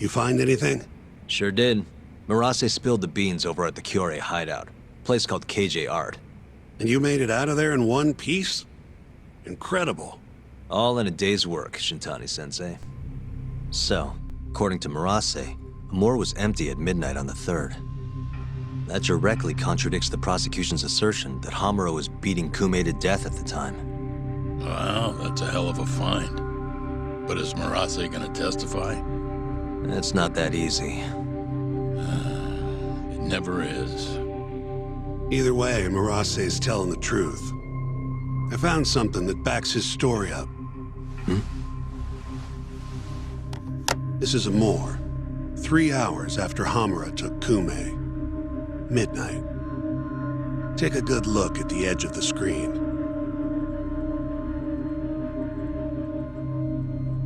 You find anything? Sure did. Murase spilled the beans over at the Kyorei hideout. Place called KJ Art. And you made it out of there in one piece? Incredible. All in a day's work, Shintani-sensei. So, according to Murase, Amor was empty at midnight on the 3rd. That directly contradicts the prosecution's assertion that Hamura was beating Kume to death at the time. Wow, that's a hell of a find. But is Murase gonna testify? It's not that easy. It never is. Either way, Murase's telling the truth. I found something that backs his story up. This is Amor. 3 hours after Hamura took Kume. Midnight. Take a good look at the edge of the screen.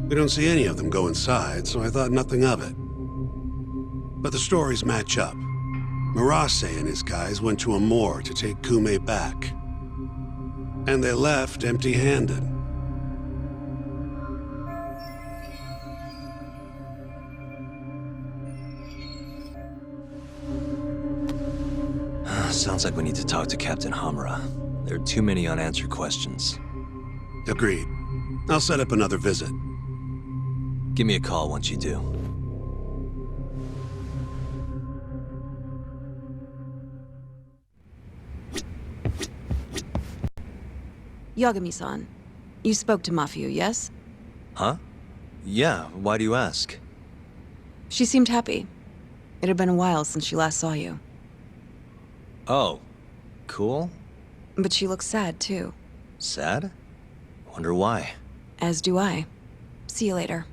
We don't see any of them go inside, so I thought nothing of it. But the stories match up. Murase and his guys went to Amor to take Kume back. And they left empty-handed. Sounds like we need to talk to Captain Hamura. There are too many unanswered questions. Agreed. I'll set up another visit. Give me a call once you do. Yagami-san, you spoke to Mafio, yes? Huh? Yeah, why do you ask? She seemed happy. It had been a while since she last saw you. Oh, cool. But she looks sad, too. Sad? Wonder why. As do I. See you later.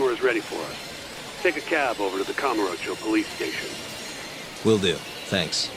Hamura's ready for us. Take a cab over to the Kamurocho police station. Will do. Thanks.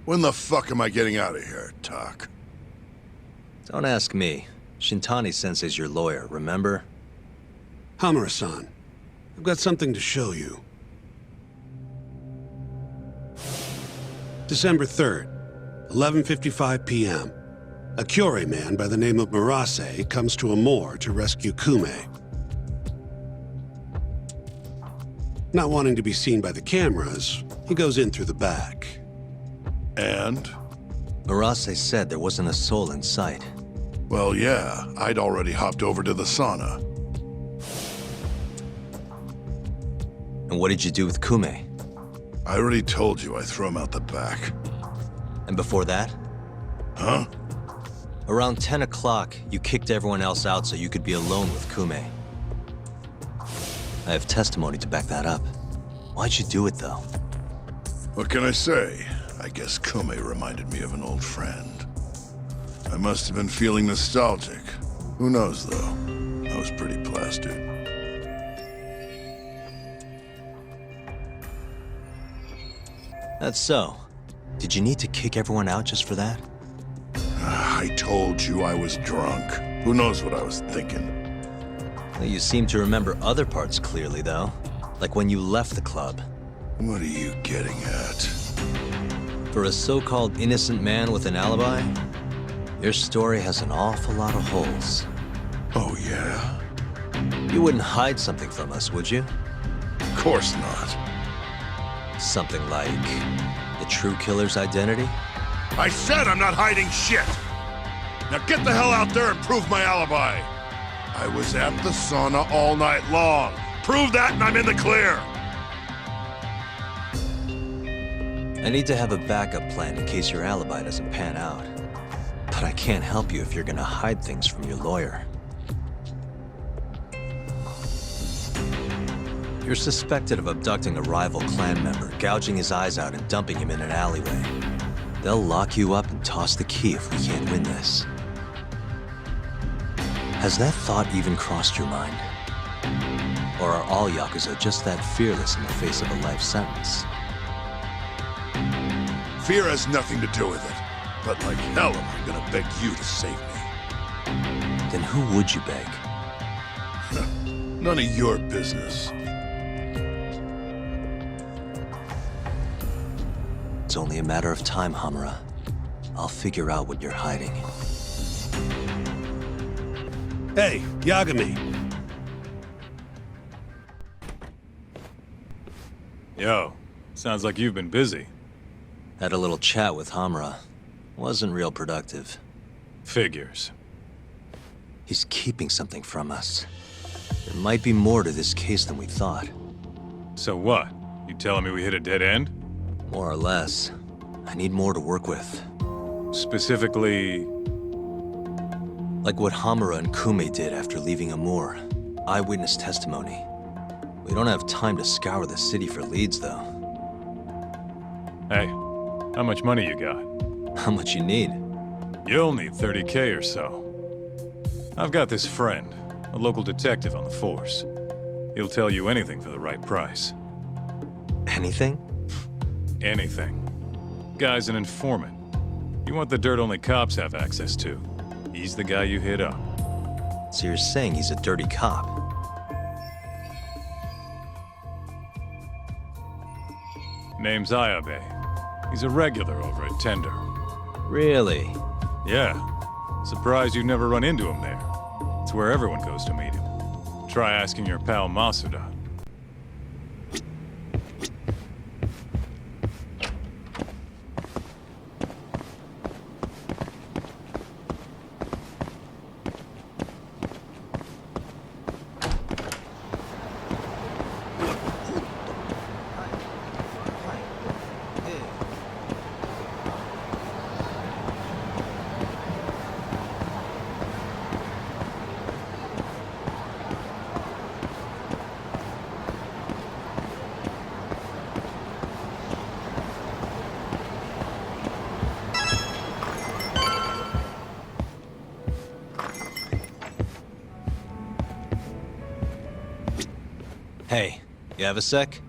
When the fuck am I getting out of here, Tak? Don't ask me. Shintani-sensei's your lawyer, remember? Hamura-san, I've got something to show you. December 3rd, 11:55 p.m. A Kyorei man by the name of Murase comes to Amor to rescue Kume. Not wanting to be seen by the cameras, he goes in through the back. And? Murase said there wasn't a soul in sight. Well, yeah, I'd already hopped over to the sauna. And what did you do with Kume? I already told you I threw him out the back. And before that? Huh? Around 10 o'clock, you kicked everyone else out so you could be alone with Kume. I have testimony to back that up. Why'd you do it, though? What can I say? I guess Kume reminded me of an old friend. I must have been feeling nostalgic. Who knows, though? I was pretty plastered. That's so. Did you need to kick everyone out just for that? I told you I was drunk. Who knows what I was thinking? Well, you seem to remember other parts clearly, though. Like when you left the club. What are you getting at? For a so-called innocent man with an alibi, your story has an awful lot of holes. Oh, yeah? You wouldn't hide something from us, would you? Of course not. Something like the true killer's identity? I said I'm not hiding shit! Now get the hell out there and prove my alibi! I was at the sauna all night long. Prove that and I'm in the clear! I need to have a backup plan in case your alibi doesn't pan out. But I can't help you if you're gonna hide things from your lawyer. You're suspected of abducting a rival clan member, gouging his eyes out and dumping him in an alleyway. They'll lock you up and toss the key if we can't win this. Has that thought even crossed your mind? Or are all Yakuza just that fearless in the face of a life sentence? Fear has nothing to do with it. But like hell am I gonna beg you to save me. Then who would you beg? None of your business. It's only a matter of time, Hamura. I'll figure out what you're hiding. Hey, Yagami. Yo, sounds like you've been busy. Had a little chat with Hamura. Wasn't real productive. Figures. He's keeping something from us. There might be more to this case than we thought. So what? You telling me we hit a dead end? More or less. I need more to work with. Specifically... Like what Hamura and Kume did after leaving Amur. Eyewitness testimony. We don't have time to scour the city for leads, though. Hey, how much money you got? How much you need? You'll need 30K or so. I've got this friend, a local detective on the force. He'll tell you anything for the right price. Anything? Anything. Guy's an informant. You want the dirt only cops have access to. He's the guy you hit up. So you're saying he's a dirty cop? Name's Ayabe. He's a regular over at Tender. Really? Yeah. Surprised you'd never run into him there. It's where everyone goes to meet him. Try asking your pal Masuda. Hey, you have a sec?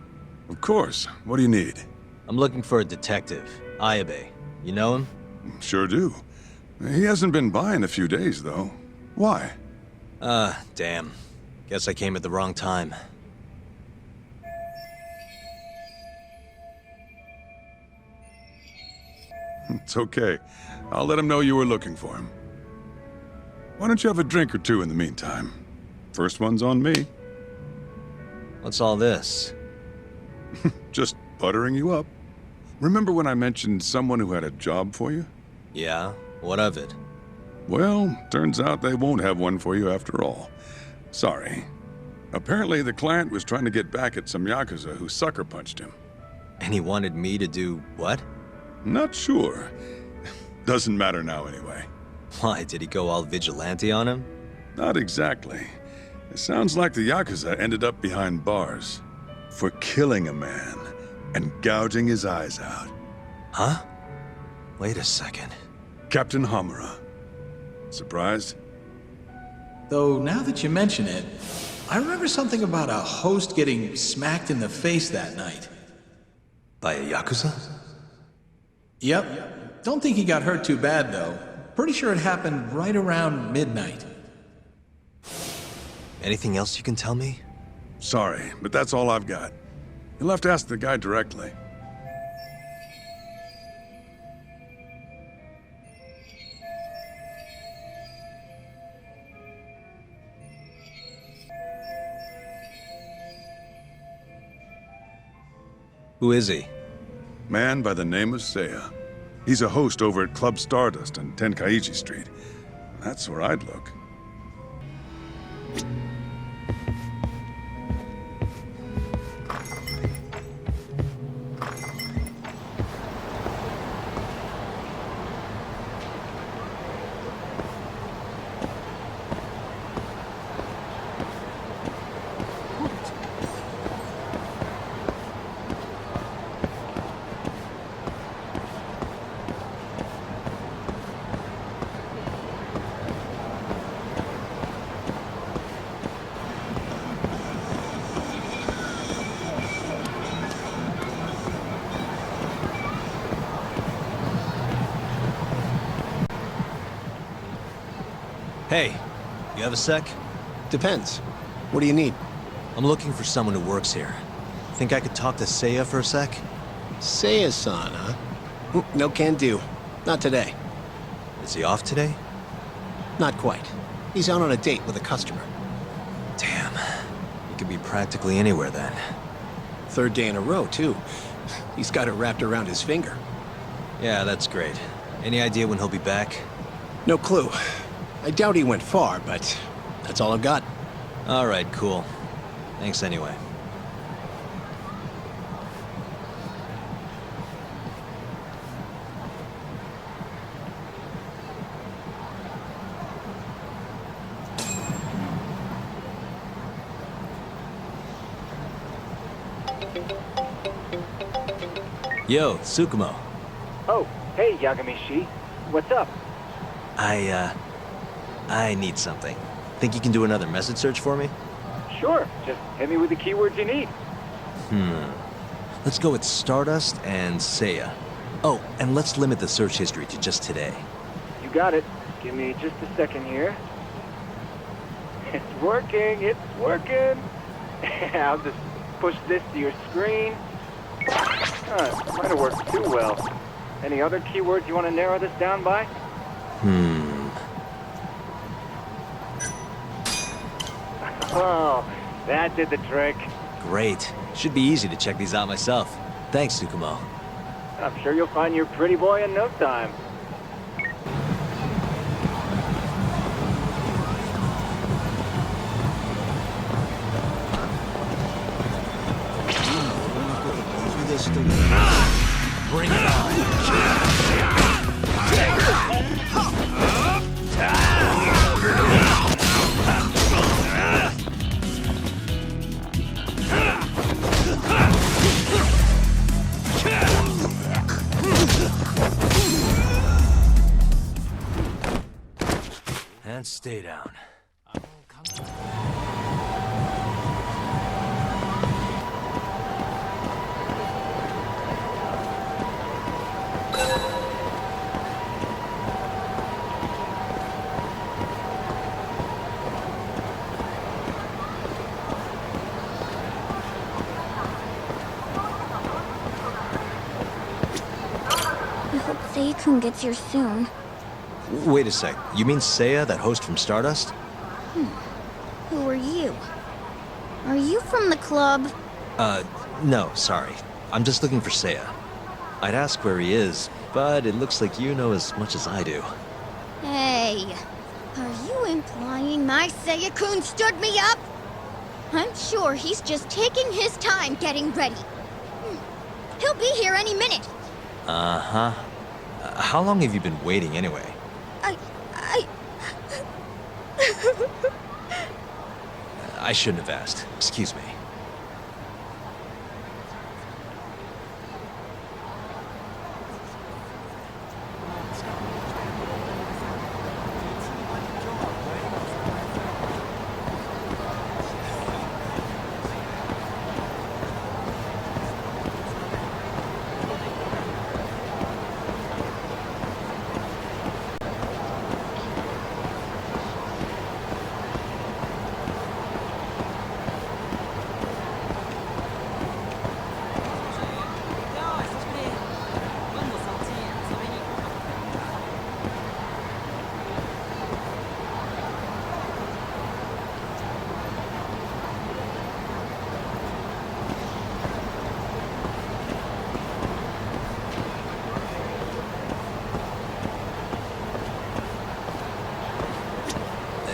Of course. What do you need? I'm looking for a detective, Ayabe. You know him? Sure do. He hasn't been by in a few days, though. Why? Damn. Guess I came at the wrong time. It's okay. I'll let him know you were looking for him. Why don't you have a drink or two in the meantime? First one's on me. What's all this? Just buttering you up. Remember when I mentioned someone who had a job for you? Yeah? What of it? Well, turns out they won't have one for you after all. Sorry. Apparently the client was trying to get back at some Yakuza who sucker punched him. And he wanted me to do what? Not sure. Doesn't matter now anyway. Why, did he go all vigilante on him? Not exactly. It sounds like the Yakuza ended up behind bars for killing a man and gouging his eyes out. Huh? Wait a second. Captain Hamura. Surprised? Though, now that you mention it, I remember something about a host getting smacked in the face that night. By a Yakuza? Yep. Don't think he got hurt too bad, though. Pretty sure it happened right around midnight. Anything else you can tell me? Sorry, but that's all I've got. You'll have to ask the guy directly. Who is he? Man by the name of Seiya. He's a host over at Club Stardust on Tenkaichi Street. That's where I'd look. Hey, you have a sec? Depends. What do you need? I'm looking for someone who works here. Think I could talk to Seiya for a sec? Seiya-san, huh? No can do. Not today. Is he off today? Not quite. He's out on a date with a customer. Damn. He could be practically anywhere then. Third day in a row, too. He's got it wrapped around his finger. Yeah, that's great. Any idea when he'll be back? No clue. I doubt he went far, but that's all I've got. All right, cool. Thanks anyway. Yo, Tsukumo. Oh, hey, Yagami-shi. What's up? I need something. Think you can do another message search for me? Sure, just hit me with the keywords you need. Let's go with Stardust and Seiya. Oh, and let's limit the search history to just today. You got it. Give me just a second here. It's working, it's working. I'll just push this to your screen. Might have worked too well. Any other keywords you want to narrow this down by? Oh, that did the trick. Great. Should be easy to check these out myself. Thanks, Tsukumo. I'm sure you'll find your pretty boy in no time. Bring it on. And stay down. I hope Sei-kun gets here soon. Wait a sec. You mean Seiya, that host from Stardust? Who are you? Are you from the club? No, sorry. I'm just looking for Seiya. I'd ask where he is, but it looks like you know as much as I do. Hey, are you implying my Sei-kun stood me up? I'm sure he's just taking his time getting ready. He'll be here any minute. Uh-huh. How long have you been waiting anyway? I shouldn't have asked. Excuse me.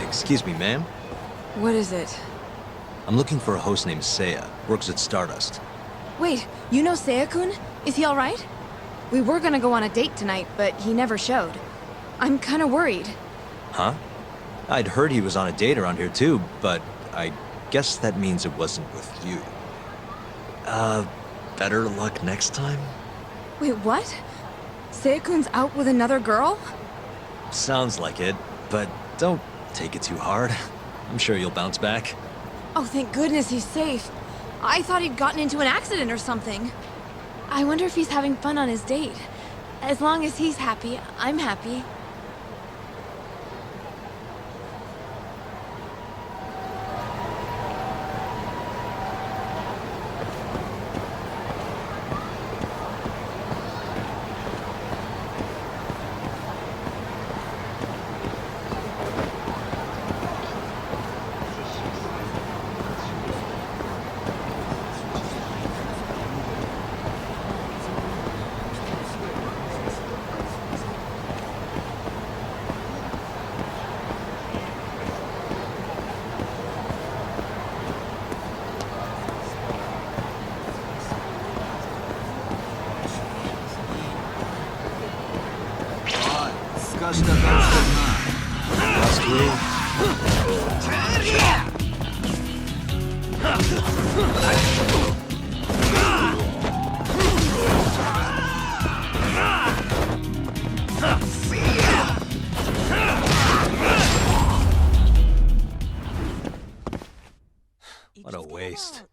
Excuse me, ma'am? What is it? I'm looking for a host named Seiya. Works at Stardust. Wait, you know Seiya-kun? Is he alright? We were gonna go on a date tonight, but he never showed. I'm kinda worried. Huh? I'd heard he was on a date around here too, but I guess that means it wasn't with you. Better luck next time? Wait, what? Seiya-kun's out with another girl? Sounds like it, but don't take it too hard. I'm sure you'll bounce back. Oh, thank goodness he's safe. I thought he'd gotten into an accident or something. I wonder if he's having fun on his date. As long as he's happy, I'm happy. What a waste.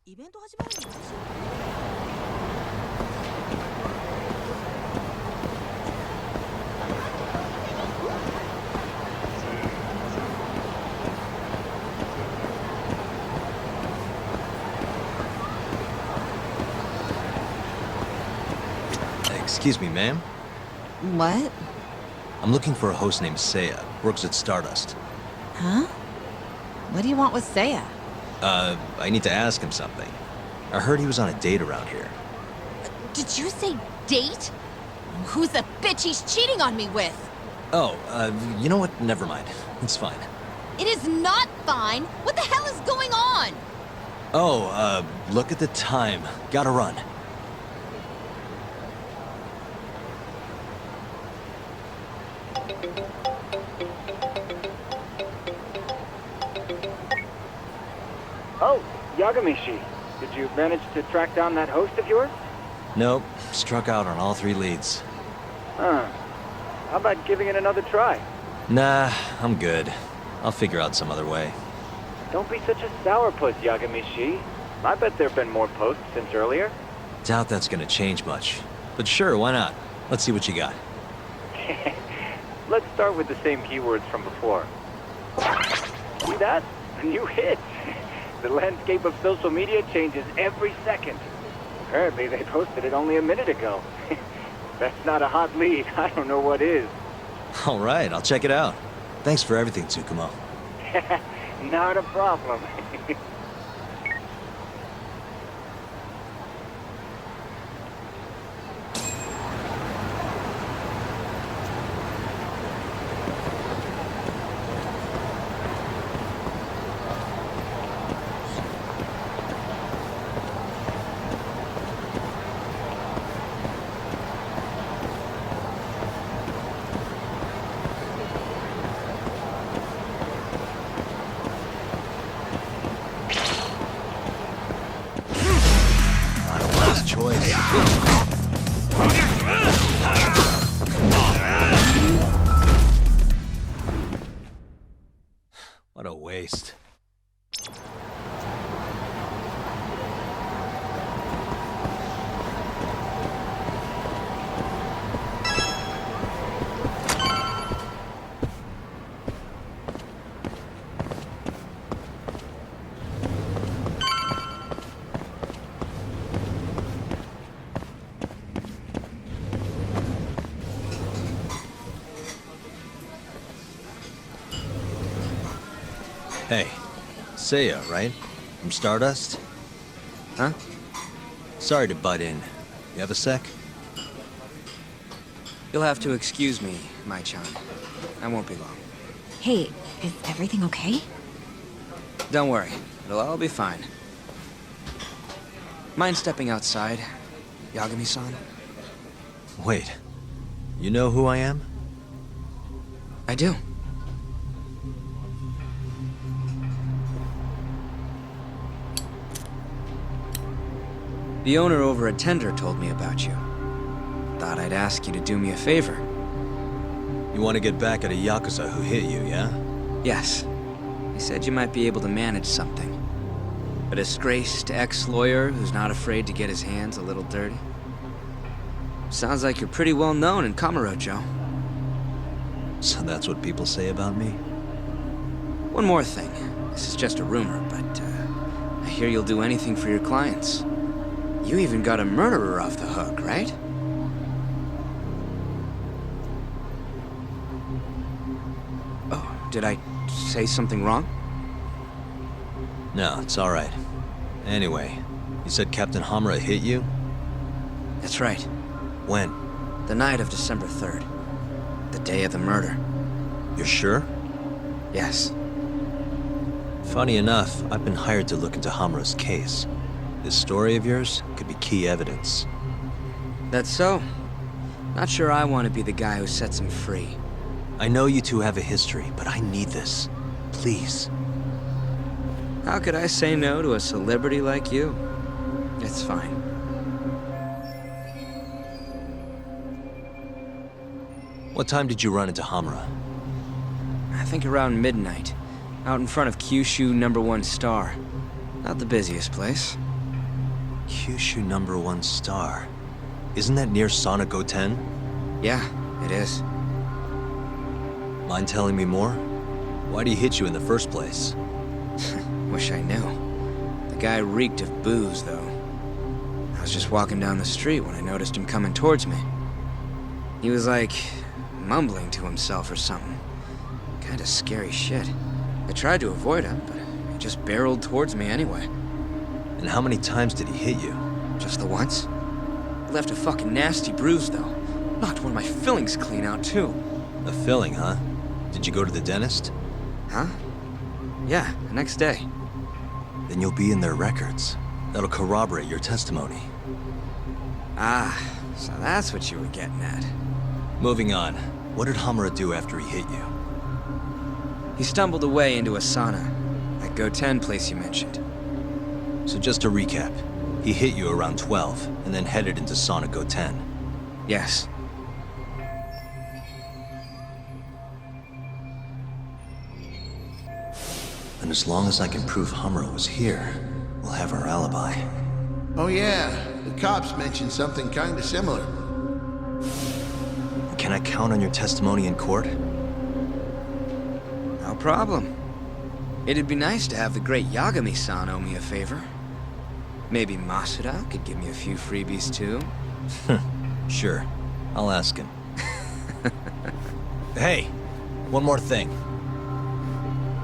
Excuse me, ma'am? What? I'm looking for a host named Seiya. Works at Stardust. Huh? What do you want with Seiya? I need to ask him something. I heard he was on a date around here. Did you say date? Who's the bitch he's cheating on me with? Oh, you know what? Never mind. It's fine. It is not fine. What the hell is going on? Oh, look at the time. Gotta run. Oh, Yagami-shi. Did you manage to track down that host of yours? Nope. Struck out on all 3 leads. Huh. How about giving it another try? Nah, I'm good. I'll figure out some other way. Don't be such a sourpuss, Yagami-shi. I bet there have been more posts since earlier. Doubt that's gonna change much. But sure, why not? Let's see what you got. Let's start with the same keywords from before. See that? A new hit. The landscape of social media changes every second. Apparently they posted it only a minute ago. That's not a hot lead. I don't know what is. All right, I'll check it out. Thanks for everything, Tsukumo. Not a problem. What a waste. Hey, Seiya, right? From Stardust? Huh? Sorry to butt in. You have a sec? You'll have to excuse me, Mai-chan. I won't be long. Hey, is everything okay? Don't worry. It'll all be fine. Mind stepping outside, Yagami-san? Wait. You know who I am? I do. The owner over at Tender told me about you. Thought I'd ask you to do me a favor. You want to get back at a Yakuza who hit you, yeah? Yes. He said you might be able to manage something. A disgraced ex-lawyer who's not afraid to get his hands a little dirty. Sounds like you're pretty well known in Kamurocho. So that's what people say about me? One more thing. This is just a rumor, but I hear you'll do anything for your clients. You even got a murderer off the hook, right? Oh, did I say something wrong? No, it's all right. Anyway, you said Captain Hamura hit you? That's right. When? The night of December 3rd. The day of the murder. You're sure? Yes. Funny enough, I've been hired to look into Hamura's case. This story of yours could be key evidence. That's so. Not sure I want to be the guy who sets him free. I know you two have a history, but I need this. Please. How could I say no to a celebrity like you? It's fine. What time did you run into Hamura? I think around midnight. Out in front of Kyushu #1 Star. Not the busiest place. Kyushu #1 Star. Isn't that near Sonic Goten? Yeah, it is. Mind telling me more? Why'd he hit you in the first place? Wish I knew. The guy reeked of booze, though. I was just walking down the street when I noticed him coming towards me. He was like, mumbling to himself or something. Kinda scary shit. I tried to avoid him, but he just barreled towards me anyway. And how many times did he hit you? Just the once. Left a fucking nasty bruise, though. Knocked one of my fillings clean out, too. A filling, huh? Did you go to the dentist? Huh? Yeah, the next day. Then you'll be in their records. That'll corroborate your testimony. Ah, so that's what you were getting at. Moving on. What did Hamura do after he hit you? He stumbled away into a sauna. That Goten place you mentioned. So just to recap, he hit you around 12, and then headed into Sauna Goten. Yes. And as long as I can prove Hamura was here, we'll have our alibi. Oh yeah, the cops mentioned something kinda similar. Can I count on your testimony in court? No problem. It'd be nice to have the great Yagami-san owe me a favor. Maybe Masuda could give me a few freebies too? Sure. I'll ask him. Hey, one more thing.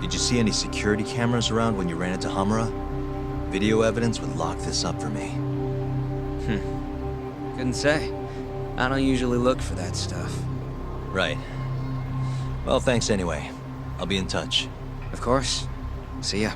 Did you see any security cameras around when you ran into Hamura? Video evidence would lock this up for me. Couldn't say. I don't usually look for that stuff. Right. Well, thanks anyway. I'll be in touch. Of course. See ya.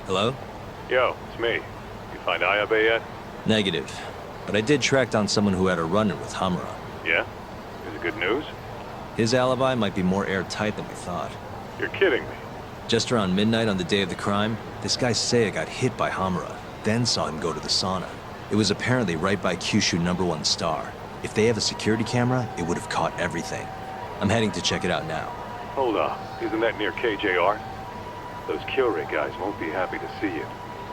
Hello? Yo, it's me. You find Ayabe yet? Negative. But I did track down someone who had a run-in with Hamura. Yeah? Is it good news? His alibi might be more airtight than we thought. You're kidding me. Just around midnight on the day of the crime, this guy Seiya got hit by Hamura, then saw him go to the sauna. It was apparently right by Kyushu #1 Star. If they have a security camera, it would have caught everything. I'm heading to check it out now. Hold up. Isn't that near KJR? Those Kyorei guys won't be happy to see you.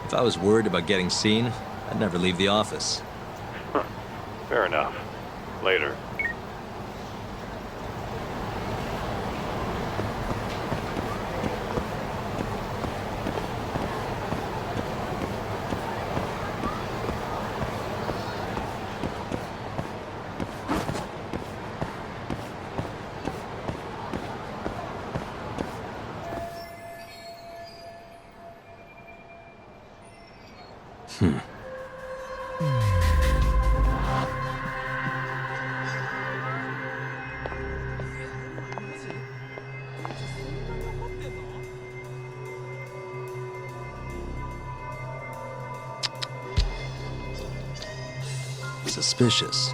If I was worried about getting seen, I'd never leave the office. Fair enough. Later. Suspicious.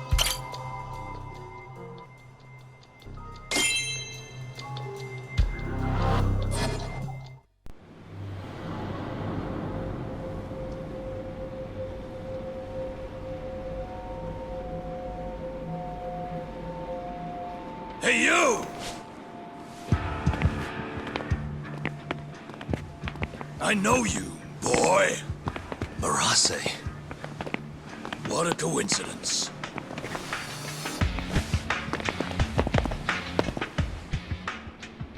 Hey, you! I know you, boy. Murase. What a coincidence.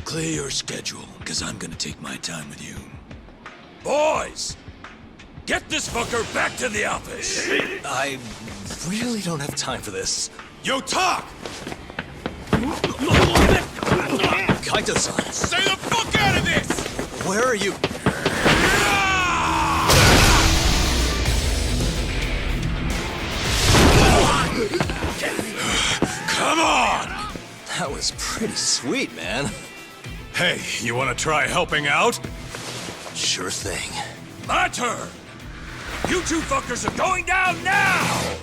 Clear your schedule, because I'm gonna take my time with you. Boys! Get this fucker back to the office! I really don't have time for this. Yo, talk! Kaito-san! Stay the fuck out of this! Where are you? Come on! That was pretty sweet, man. Hey, you wanna try helping out? Sure thing. My turn! You two fuckers are going down now!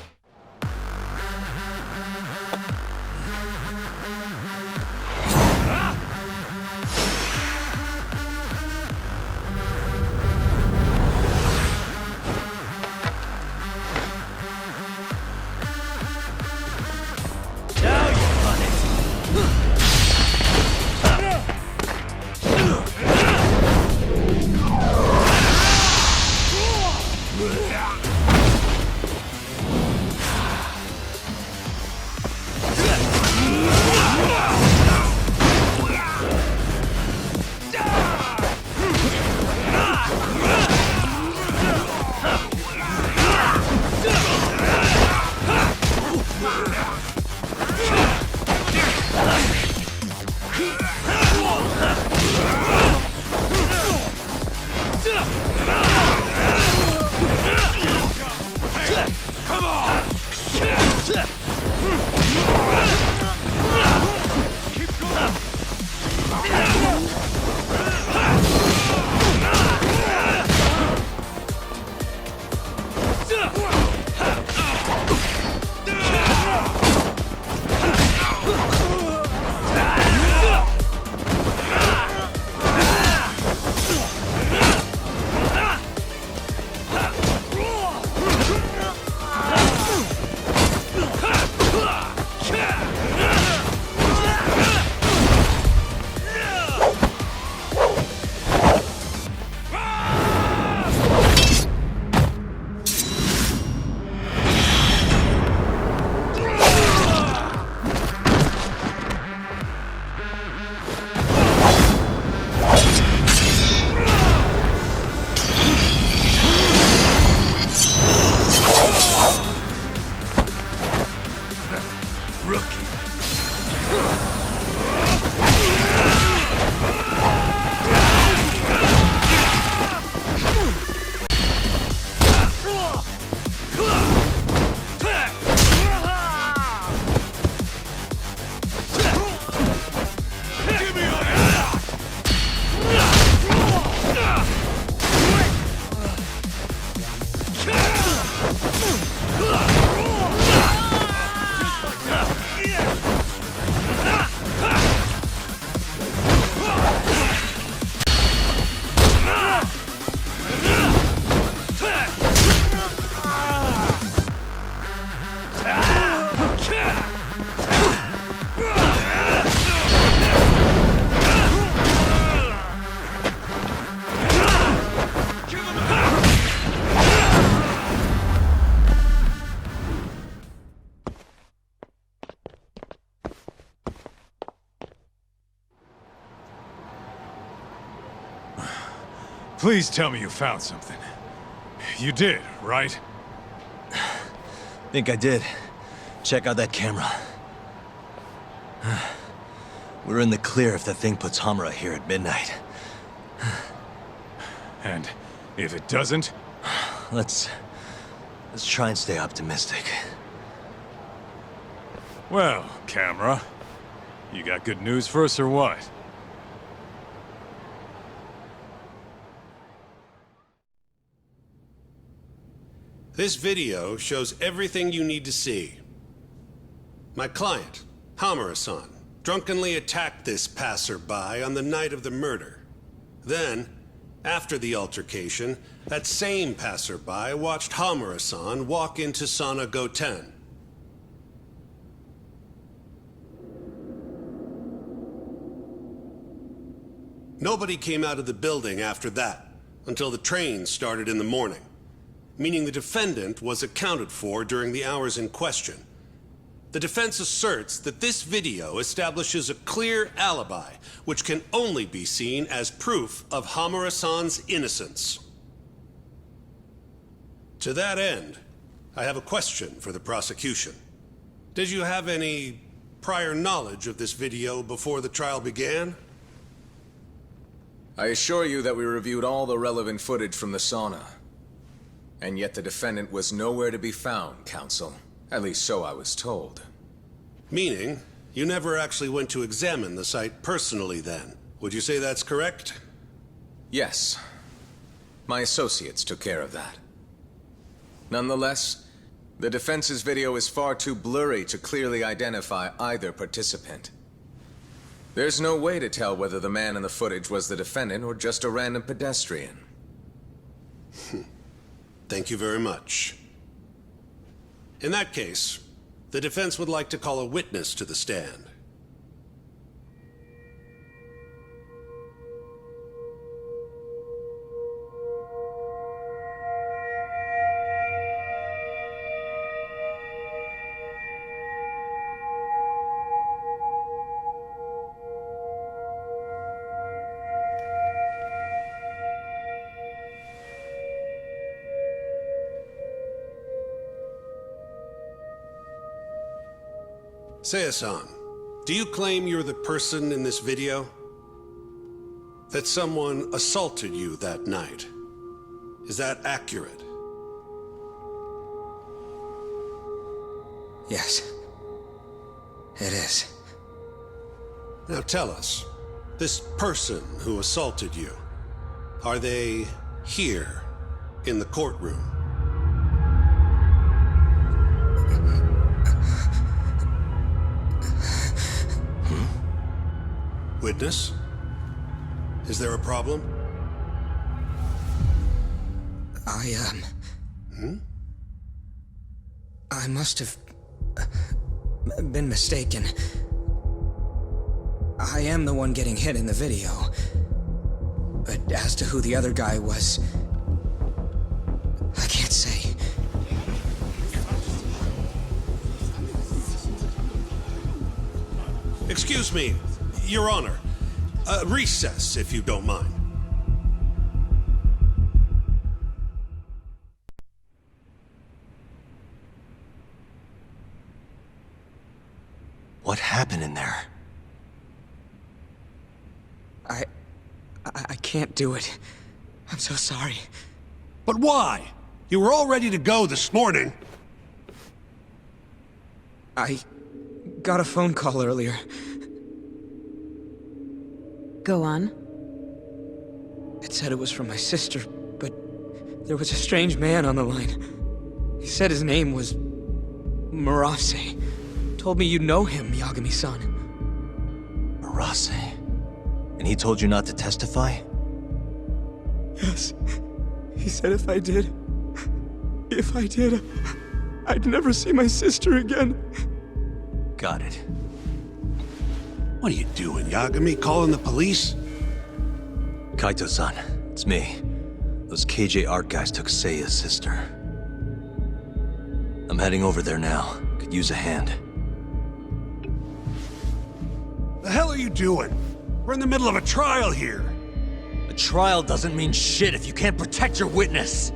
Please tell me you found something. You did, right? Think I did. Check out that camera. We're in the clear if the thing puts Hamura here at midnight. And if it doesn't? Let's try and stay optimistic. Well, camera, you got good news for us or what? This video shows everything you need to see. My client, Hamura-san, drunkenly attacked this passerby on the night of the murder. Then, after the altercation, that same passerby watched Hamura-san walk into Sana Goten. Nobody came out of the building after that, until the train started in the morning, meaning the defendant was accounted for during the hours in question. The defense asserts that this video establishes a clear alibi, which can only be seen as proof of Hamura-san's innocence. To that end, I have a question for the prosecution. Did you have any prior knowledge of this video before the trial began? I assure you that we reviewed all the relevant footage from the sauna. And yet the defendant was nowhere to be found, counsel. At least so I was told. Meaning, you never actually went to examine the site personally then. Would you say that's correct? Yes. My associates took care of that. Nonetheless, the defense's video is far too blurry to clearly identify either participant. There's no way to tell whether the man in the footage was the defendant or just a random pedestrian. Thank you very much. In that case, the defense would like to call a witness to the stand. Seiya-san, do you claim you're the person in this video? That someone assaulted you that night? Is that accurate? Yes. It is. Now tell us, this person who assaulted you, are they here in the courtroom? Witness? Is there a problem? I must have been mistaken. I am the one getting hit in the video. But as to who the other guy was, I can't say. Excuse me, Your Honor. Recess, if you don't mind. What happened in there? I can't do it. I'm so sorry. But why? You were all ready to go this morning. I got a phone call earlier. Go on. It said it was from my sister, but there was a strange man on the line. He said his name was Murase. Told me you know him, Yagami-san. Murase? And he told you not to testify? Yes. He said if I did, I'd never see my sister again. Got it. What are you doing, Yagami? Calling the police? Kaito-san, it's me. Those KJ art guys took Seiya's sister. I'm heading over there now. Could use a hand. The hell are you doing? We're in the middle of a trial here. A trial doesn't mean shit if you can't protect your witness.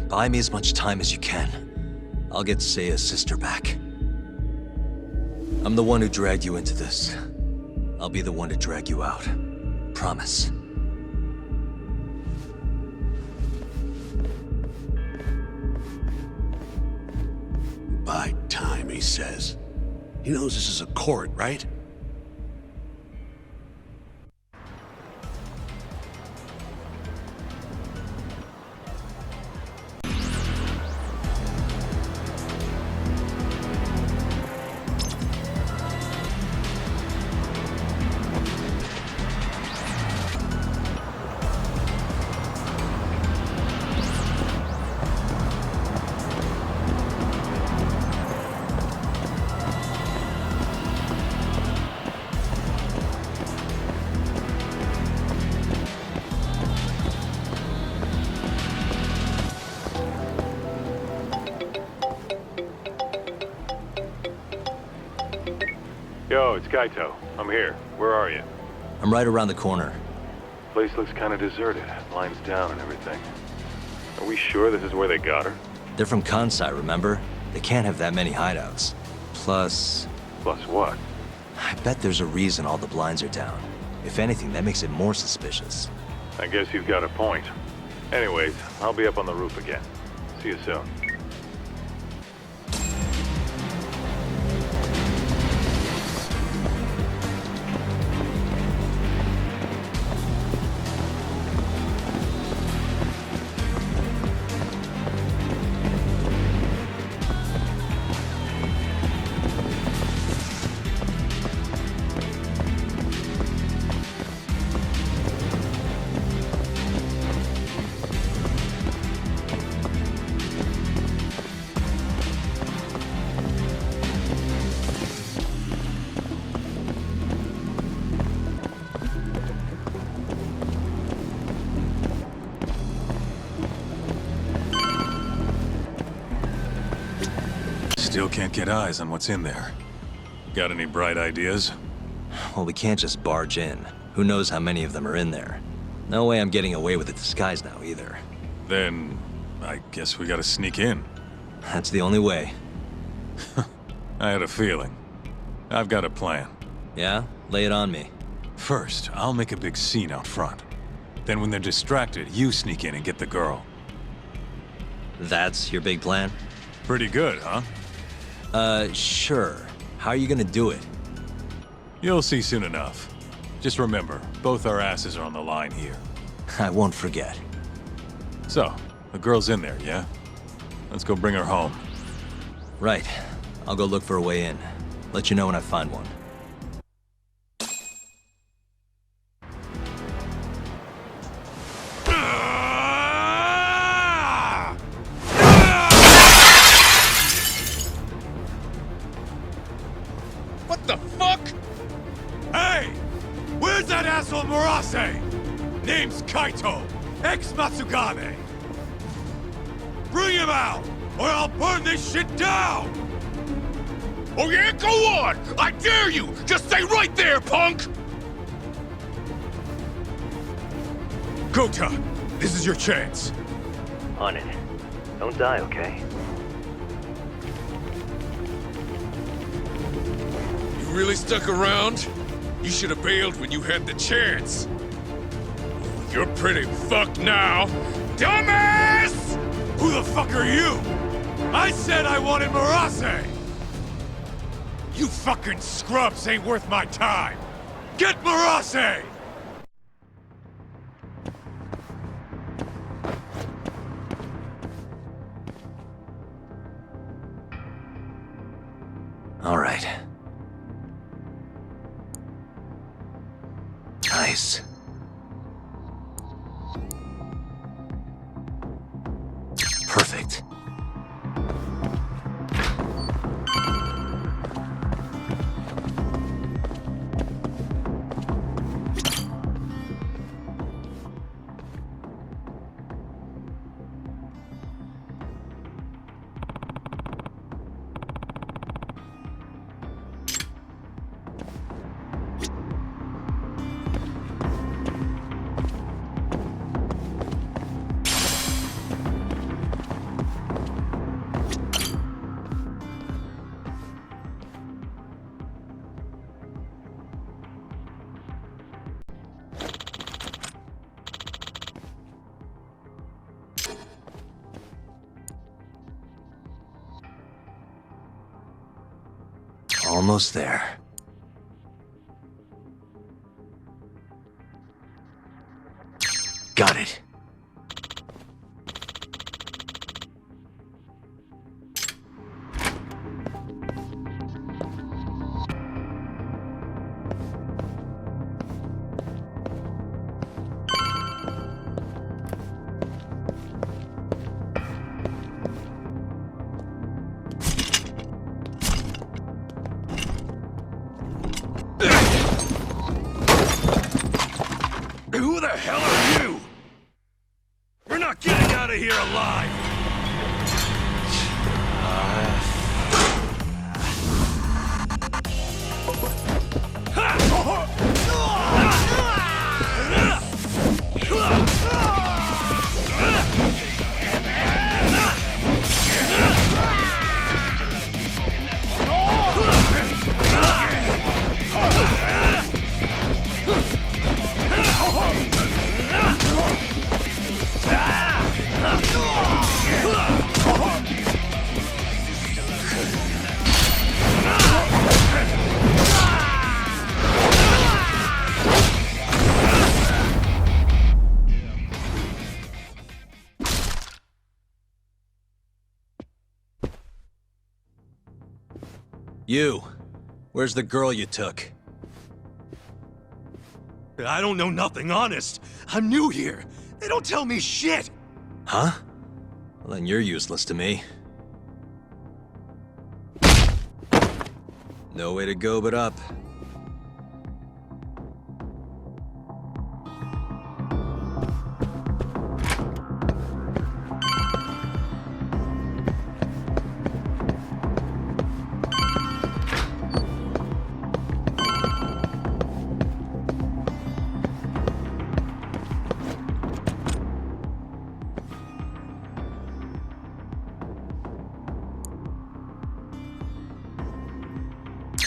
Buy me as much time as you can. I'll get Seiya's sister back. I'm the one who dragged you into this. I'll be the one to drag you out. Promise. Buy time, he says. He knows this is a court, right? Yo, it's Kaito. I'm here. Where are you? I'm right around the corner. Place looks kind of deserted. Lines down and everything. Are we sure this is where they got her? They're from Kansai, remember? They can't have that many hideouts. Plus... Plus what? I bet there's a reason all the blinds are down. If anything, that makes it more suspicious. I guess you've got a point. Anyways, I'll be up on the roof again. See you soon. Still can't get eyes on what's in there. Got any bright ideas? Well, we can't just barge in. Who knows how many of them are in there? No way I'm getting away with the disguise now, either. Then, I guess we gotta sneak in. That's the only way. I had a feeling. I've got a plan. Yeah? Lay it on me. First, I'll make a big scene out front. Then when they're distracted, you sneak in and get the girl. That's your big plan? Pretty good, huh? Sure. How are you gonna do it? You'll see soon enough. Just remember, both our asses are on the line here. I won't forget. So, the girl's in there, yeah? Let's go bring her home. Right. I'll go look for a way in. Let you know when I find one. What the fuck? Hey! Where's that asshole Murase? Name's Kaito, ex-Matsugame. Bring him out, or I'll burn this shit down! Oh yeah? Go on! I dare you! Just stay right there, punk! Kota, this is your chance. On it. Don't die, okay? You really stuck around? You should have bailed when you had the chance. You're pretty fucked now. Dumbass! Who the fuck are you? I said I wanted Murase! You fucking scrubs ain't worth my time! Get Murase! All right. Nice. Perfect. Almost there. Got it. Who the hell are you? We're not getting out of here alive! You. Where's the girl you took? I don't know nothing, honest. I'm new here. They don't tell me shit. Huh? Well, then you're useless to me. No way to go but up.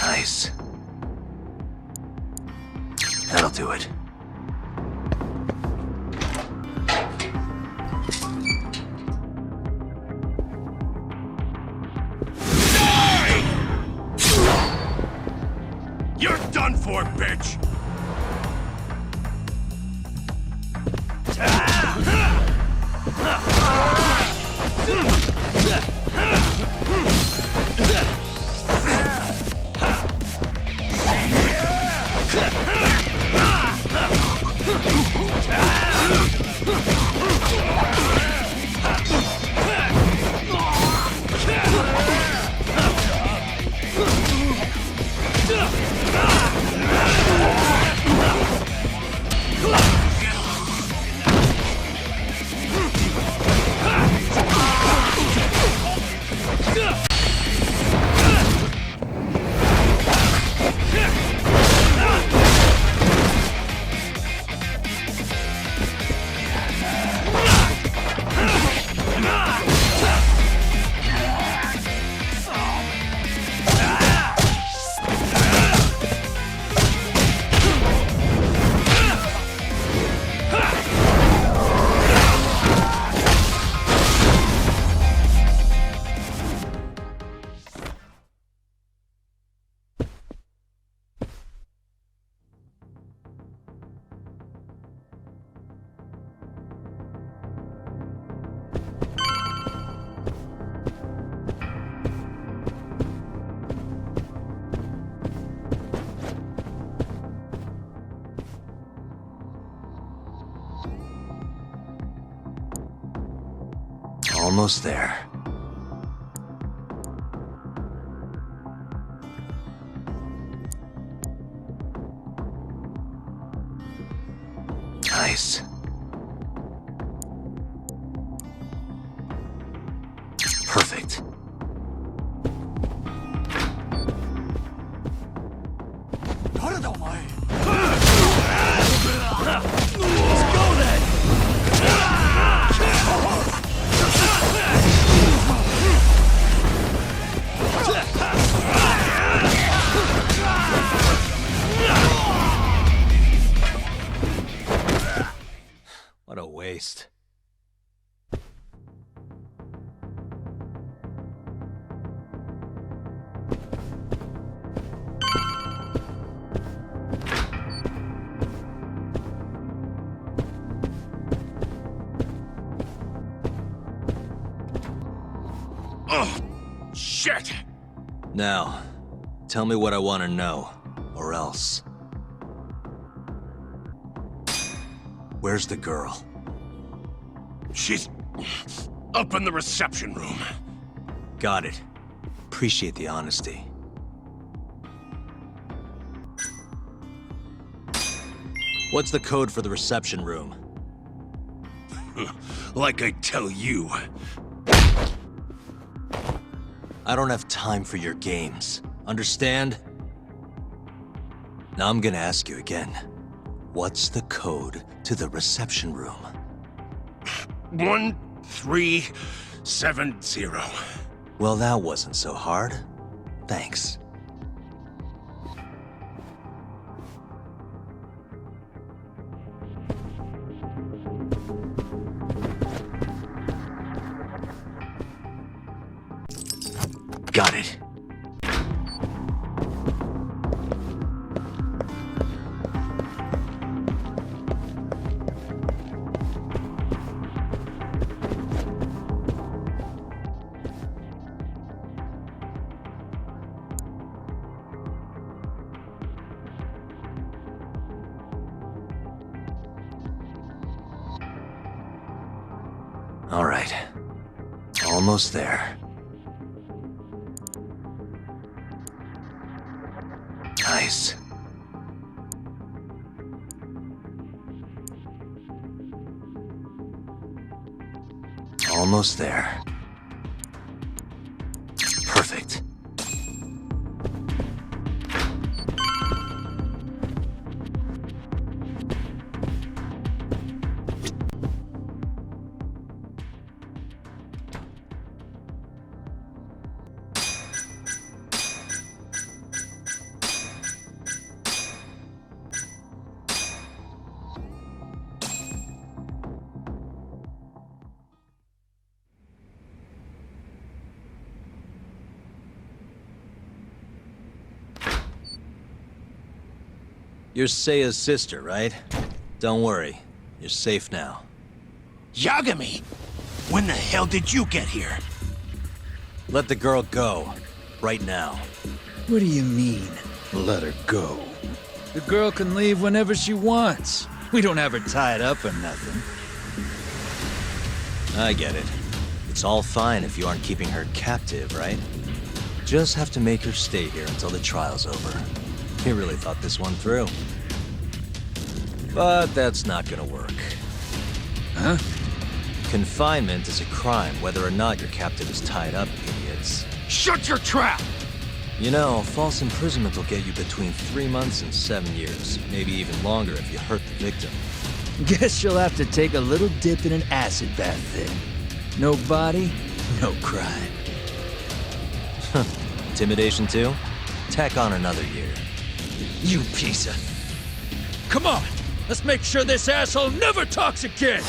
Nice. That'll do it. You're done for, bitch! Almost there. Nice. Perfect. Let's go then! What a waste. Shit! Now, tell me what I want to know, or else. Where's the girl? She's up in the reception room. Got it. Appreciate the honesty. What's the code for the reception room? Like I tell you. I don't have time for your games. Understand? Now I'm gonna ask you again. What's the code to the reception room? 1370. Well, that wasn't so hard. Thanks. Got it. All right. Almost there. Nice. Almost there. Perfect. You're Seiya's sister, right? Don't worry. You're safe now. Yagami! When the hell did you get here? Let the girl go. Right now. What do you mean, let her go? The girl can leave whenever she wants. We don't have her tied up or nothing. I get it. It's all fine if you aren't keeping her captive, right? Just have to make her stay here until the trial's over. You really thought this one through. But that's not gonna work. Huh? Confinement is a crime whether or not your captive is tied up, idiots. Shut your trap! You know, false imprisonment will get you between 3 months and 7 years. Maybe even longer if you hurt the victim. Guess you'll have to take a little dip in an acid bath then. No body, no crime. Intimidation too? Tack on another year. You piece of... Come on! Let's make sure this asshole never talks again!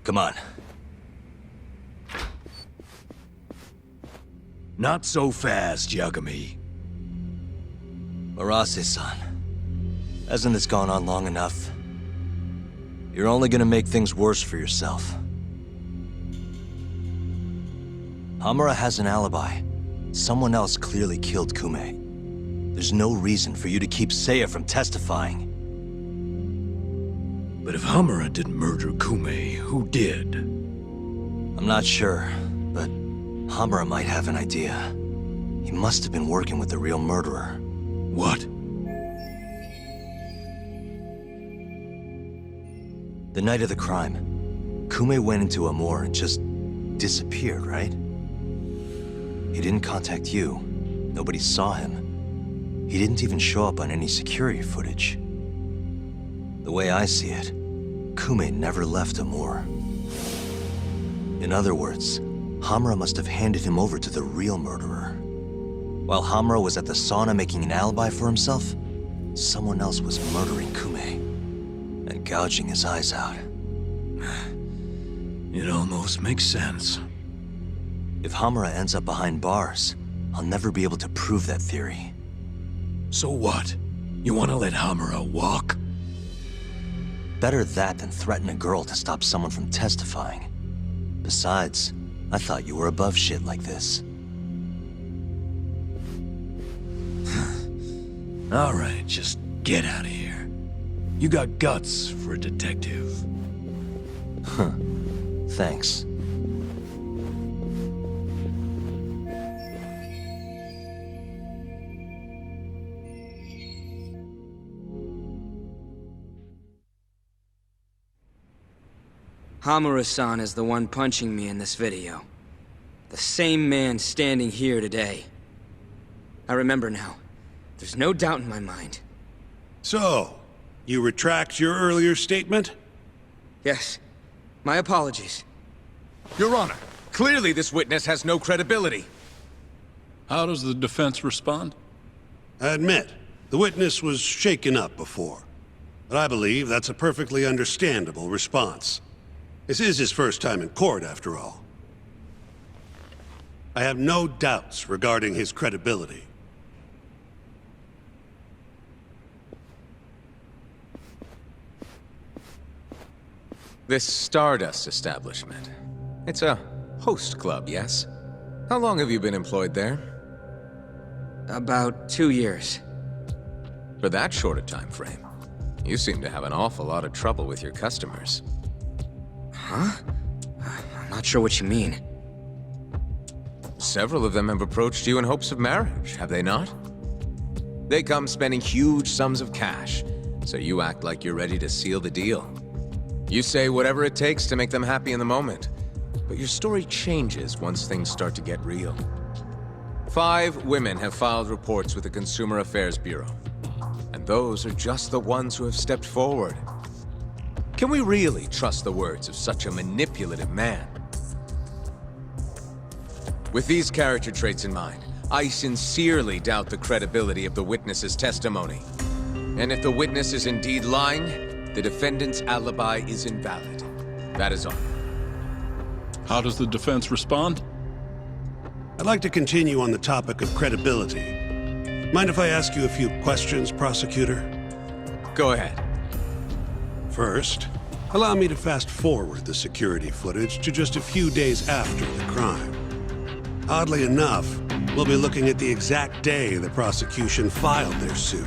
Come on. Not so fast, Yagami. Murase-san, hasn't this gone on long enough? You're only gonna make things worse for yourself. Hamura has an alibi. Someone else clearly killed Kume. There's no reason for you to keep Seiya from testifying. But if Hamura didn't murder Kume, who did? I'm not sure, but Hamura might have an idea. He must have been working with the real murderer. What? The night of the crime, Kume went into Amor and just disappeared, right? He didn't contact you. Nobody saw him. He didn't even show up on any security footage. The way I see it, Kume never left Amor. In other words, Hamura must have handed him over to the real murderer. While Hamura was at the sauna making an alibi for himself, someone else was murdering Kume and gouging his eyes out. It almost makes sense. If Hamura ends up behind bars, I'll never be able to prove that theory. So what? You want to let Hamura walk? Better that than threaten a girl to stop someone from testifying. Besides, I thought you were above shit like this. All right, just get out of here. You got guts for a detective. Huh. Thanks. Hamura-san is the one punching me in this video. The same man standing here today. I remember now. There's no doubt in my mind. So, you retract your earlier statement? Yes. My apologies. Your Honor, clearly this witness has no credibility. How does the defense respond? I admit, the witness was shaken up before. But I believe that's a perfectly understandable response. This is his first time in court, after all. I have no doubts regarding his credibility. This Stardust establishment. It's a host club, yes? How long have you been employed there? About 2 years. For that short a time frame, you seem to have an awful lot of trouble with your customers. Huh? I'm not sure what you mean. Several of them have approached you in hopes of marriage, have they not? They come spending huge sums of cash, so you act like you're ready to seal the deal. You say whatever it takes to make them happy in the moment, but your story changes once things start to get real. 5 women have filed reports with the Consumer Affairs Bureau, and those are just the ones who have stepped forward. Can we really trust the words of such a manipulative man? With these character traits in mind, I sincerely doubt the credibility of the witness's testimony. And if the witness is indeed lying, the defendant's alibi is invalid. That is all. How does the defense respond? I'd like to continue on the topic of credibility. Mind if I ask you a few questions, prosecutor? Go ahead. First, allow me to fast forward the security footage to just a few days after the crime. Oddly enough, we'll be looking at the exact day the prosecution filed their suit.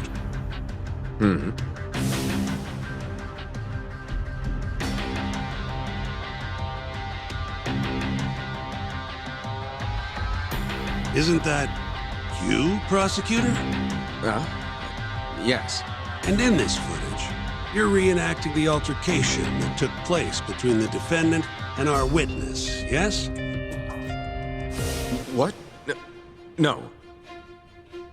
Isn't that you, prosecutor? Yes. And in this footage, you're reenacting the altercation that took place between the defendant and our witness, yes? What? No.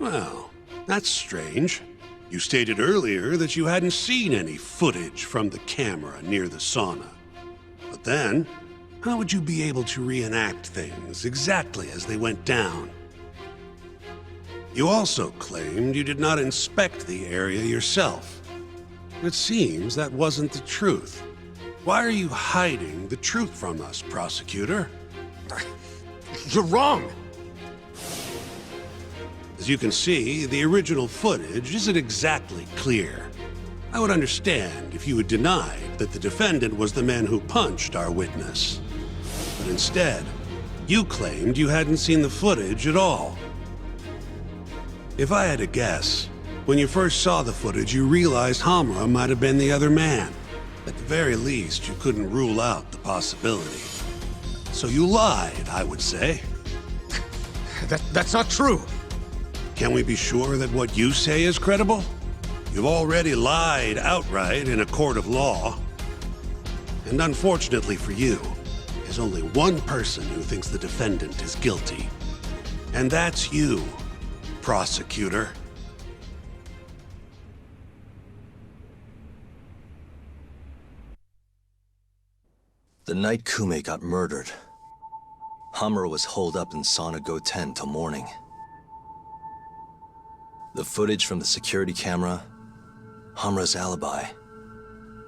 Well, that's strange. You stated earlier that you hadn't seen any footage from the camera near the sauna. But then, how would you be able to reenact things exactly as they went down? You also claimed you did not inspect the area yourself. It seems that wasn't the truth. Why are you hiding the truth from us, prosecutor? You're wrong! As you can see, the original footage isn't exactly clear. I would understand if you had denied that the defendant was the man who punched our witness. But instead, you claimed you hadn't seen the footage at all. If I had to guess, when you first saw the footage, you realized Hamura might have been the other man. At the very least, you couldn't rule out the possibility. So you lied, I would say. That's not true. Can we be sure that what you say is credible? You've already lied outright in a court of law. And unfortunately for you, there's only one person who thinks the defendant is guilty. And that's you, prosecutor. The night Kume got murdered, Hamura was holed up in Sauna Go 10 till morning. The footage from the security camera, Hamura's alibi,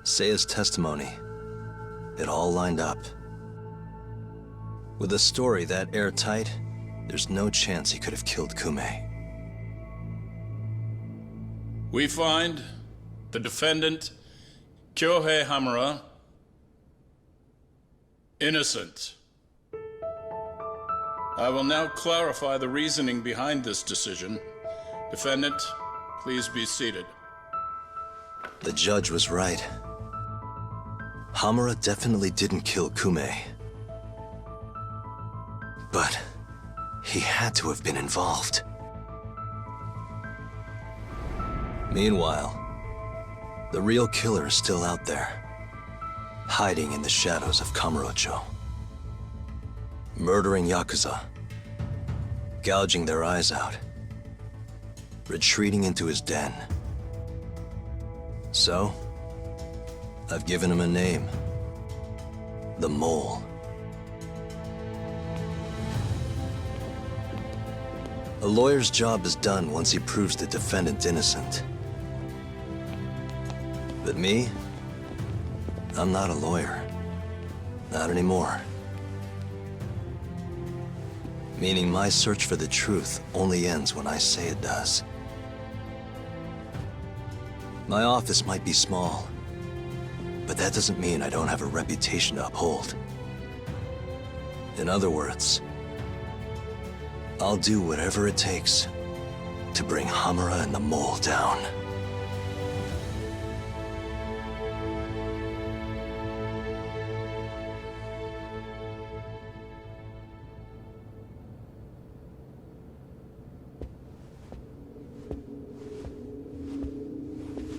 Seiya's testimony, it all lined up. With a story that airtight, there's no chance he could have killed Kume. We find the defendant, Kyohei Hamura, innocent. I will now clarify the reasoning behind this decision. Defendant, please be seated. The judge was right. Hamura definitely didn't kill Kume. But he had to have been involved. Meanwhile, the real killer is still out there, hiding in the shadows of Kamurocho. Murdering Yakuza, gouging their eyes out, retreating into his den. So, I've given him a name. The Mole. A lawyer's job is done once he proves the defendant innocent. But me? I'm not a lawyer. Not anymore. Meaning my search for the truth only ends when I say it does. My office might be small, but that doesn't mean I don't have a reputation to uphold. In other words, I'll do whatever it takes to bring Hamura and the Mole down.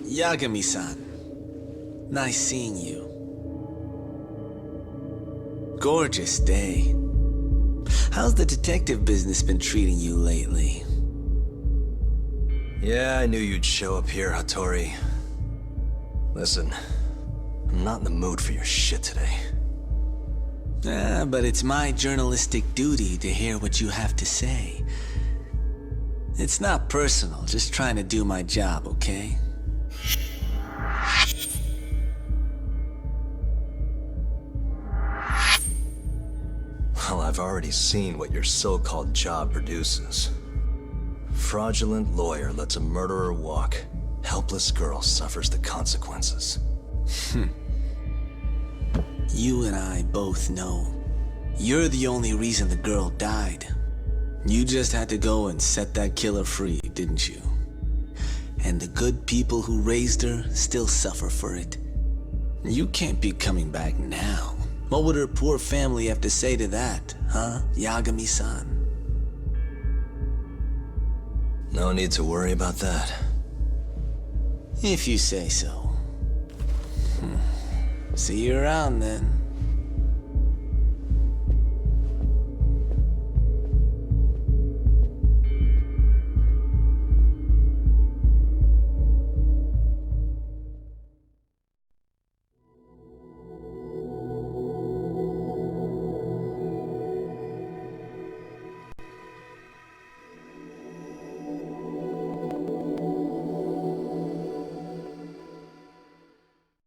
Yagami-san, nice seeing you. Gorgeous day. How's the detective business been treating you lately? Yeah, I knew you'd show up here, Hattori. Listen, I'm not in the mood for your shit today. But it's my journalistic duty to hear what you have to say. It's not personal, just trying to do my job, okay? Well, I've already seen what your so-called job produces. Fraudulent lawyer lets a murderer walk. Helpless girl suffers the consequences. You and I both know. You're the only reason the girl died. You just had to go and set that killer free, didn't you? And the good people who raised her still suffer for it. You can't be coming back now. What would her poor family have to say to that, huh, Yagami-san? No need to worry about that. If you say so. See you around then.